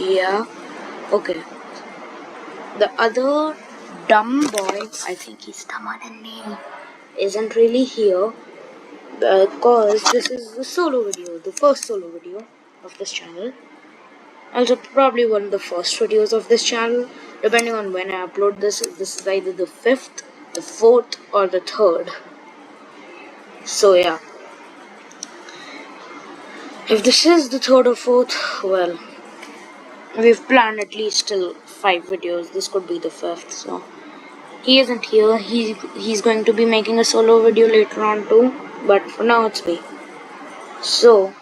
Yeah. Okay. The other dumb boy, I think he's dumber than me, isn't really here because this is the solo video, the first solo video of this channel. Also, probably one of the first videos of this channel. Depending on when I upload this is either the 5th, the 4th, or the 3rd. So, yeah. If this is the 3rd or 4th, well, we've planned at least till 5 videos. This could be the 5th, so. He isn't here. He's going to be making a solo video later on too. But for now, it's me. So,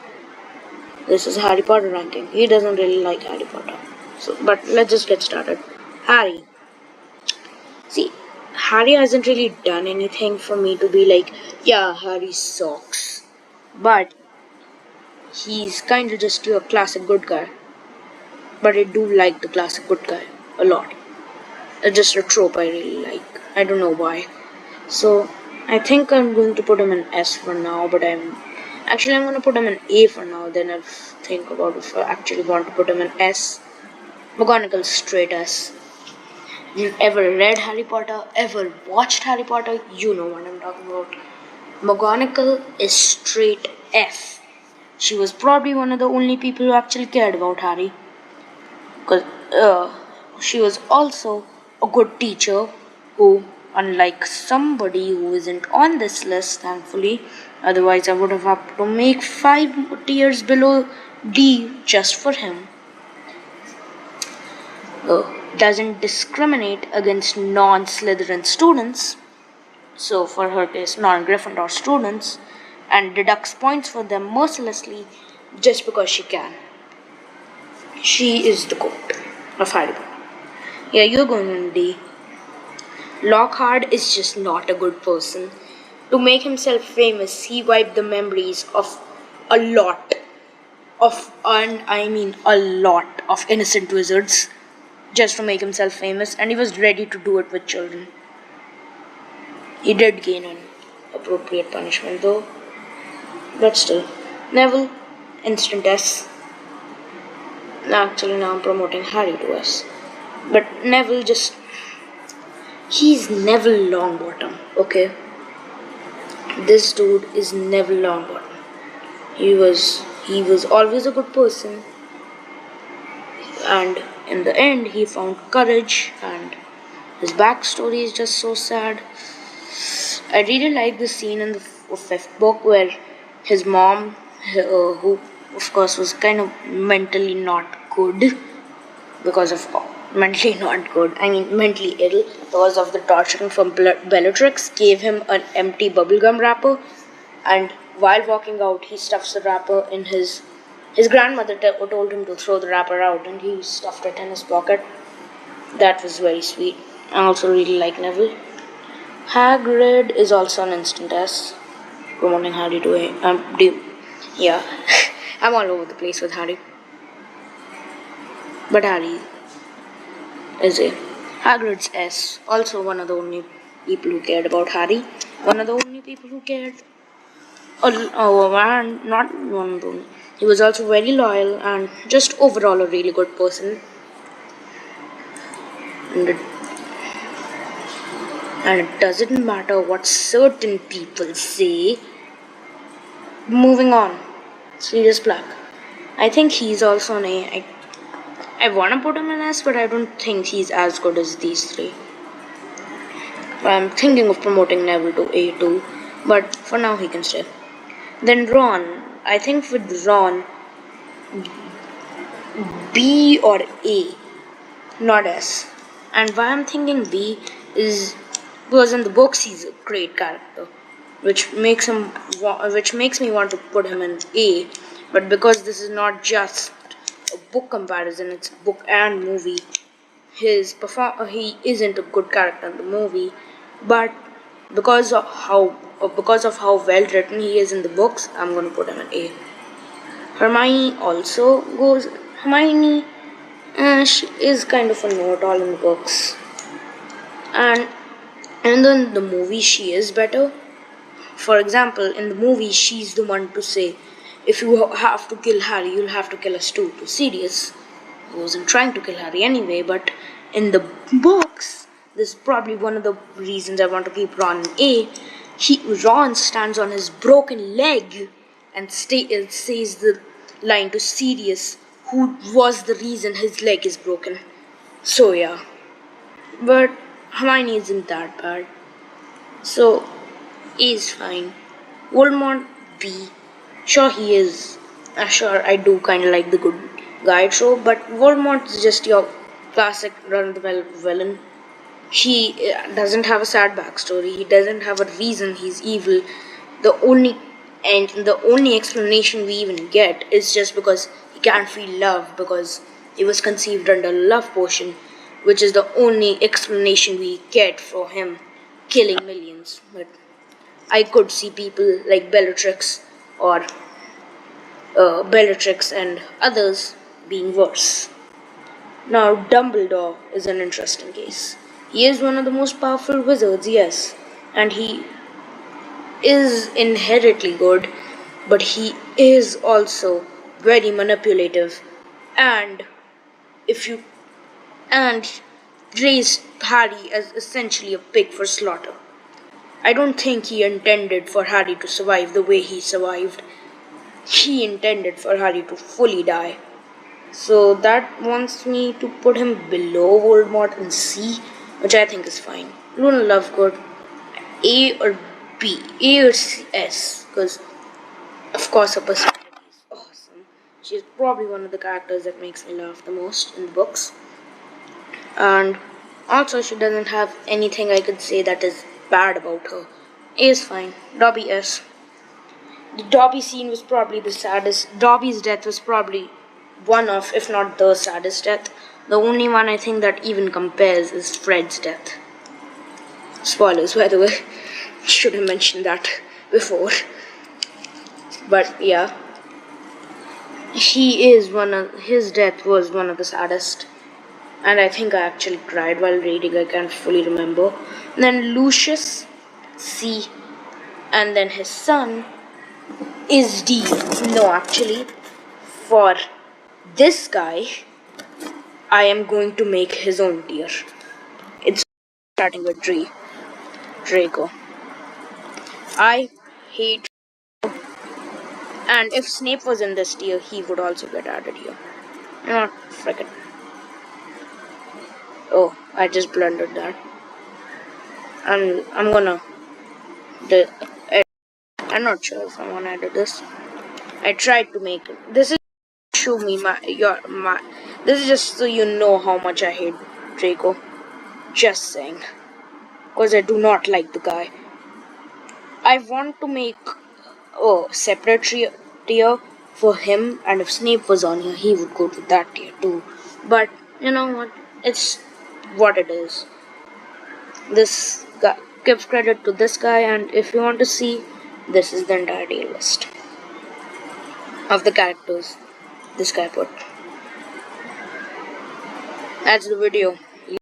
this is Harry Potter ranking. He doesn't really like Harry Potter. So, but let's just get started. Harry. See, Harry hasn't really done anything for me to be like, yeah, Harry sucks. But he's kind of just a classic good guy. But I do like the classic good guy a lot. It's just a trope I really like. I don't know why. So, I think I'm going to put him in S for now, but I'm going to put him in A for now. Then I'll think about if I actually want to put him in S. McGonagall straight S. You've ever read Harry Potter, ever watched Harry Potter, you know what I'm talking about. McGonagall is straight F. She was probably one of the only people who actually cared about Harry. Because she was also a good teacher who, unlike somebody who isn't on this list, thankfully, otherwise I would have had to make 5 tiers below D just for him. Doesn't discriminate against non-Slytherin students, so for her case non-Gryffindor students, and deducts points for them mercilessly just because she can. She is the goat of Harry Potter. Yeah, you're going on D. Lockhart is just not a good person. To make himself famous, he wiped the memories of a lot of innocent wizards just to make himself famous, and he was ready to do it with children. He did gain an appropriate punishment though, but still. Neville, instant S. Actually, now I'm promoting Harry to S. But Neville he's Neville Longbottom, okay? This dude is Neville Longbottom. He was always a good person, and in the end he found courage, and his backstory is just so sad. I really like the scene in the 5th book where his mom, who of course was kind of mentally not good mentally ill because of the torturing from Bellatrix, gave him an empty bubblegum wrapper, and while walking out he stuffs the wrapper in his grandmother told him to throw the wrapper out, and he stuffed it in his pocket. That was very sweet. I also really like Neville. Hagrid is also an instant S. Promoting Harry to A. D. Yeah, I'm all over the place with Harry. But Harry is A. Hagrid's S. Also one of the only people who cared about Harry. One of the only people who cared. Not one of the only. He was also very loyal and just overall a really good person. And it doesn't matter what certain people say. Moving on. Sirius Black. I think he's also an A. I want to put him in S, but I don't think he's as good as these 3. I'm thinking of promoting Neville to A too, but for now he can stay. Then Ron. I think with Ron, B or A, not S. And why I'm thinking B is because in the books he's a great character, which makes me want to put him in A. But because this is not just a book comparison, it's book and movie, he isn't a good character in the movie, but because of how well written he is in the books, I'm going to put him in A. Hermione also goes. Hermione, she is kind of a know-it-all in the books, and then the movie she is better. For example, in the movie she's the one to say, if you have to kill Harry, you'll have to kill us too, to Sirius, wasn't trying to kill Harry anyway, but in the books, this is probably one of the reasons I want to keep Ron in A. Ron stands on his broken leg and says the line to Sirius, who was the reason his leg is broken. So yeah. But Hermione isn't that bad. So A is fine. Voldemort B. Sure he is. Sure I do kinda like the good guy trope, but Voldemort's just your classic run-of-the-mill villain. He doesn't have a sad backstory. He doesn't have a reason he's evil. The only explanation we even get is just because he can't feel love because he was conceived under a love potion, which is the only explanation we get for him killing millions. But I could see people like Bellatrix and others being worse. Now, Dumbledore is an interesting case. He is one of the most powerful wizards, yes, and he is inherently good, but he is also very manipulative, and if you and raised Harry as essentially a pig for slaughter. I don't think he intended for Harry to survive the way he survived. He intended for Harry to fully die. So that wants me to put him below Voldemort in C, which I think is fine. Luna Lovegood, A or B, A or C, S, because of course her personality is awesome. She's probably one of the characters that makes me laugh the most in the books. And also she doesn't have anything I could say that is bad about her. A is fine. Dobby S. The Dobby scene was probably the saddest. Dobby's death was probably one of, if not the saddest death. The only one I think that even compares is Fred's death. Spoilers, by the way. Should have mentioned that before. But yeah. His death was one of the saddest. And I think I actually cried while reading, I can't fully remember. And then Lucius, C. And then his son is D. No, actually, for this guy, I am going to make his own tier. It's starting with Draco. I hate and if Snape was in this tier, he would also get added here. Not frickin'. Oh, I just blundered that. And I'm gonna. I'm not sure if I wanna edit this. I tried to make it. This is show me my. This is just so you know how much I hate Draco. Just saying. Because I do not like the guy. I want to make a separate tier for him, and if Snape was on here, he would go to that tier too. But you know what? It's what it is. This guy, give credit to this guy, and if you want to see, this is the entire tier list of the characters this guy put. That's the video.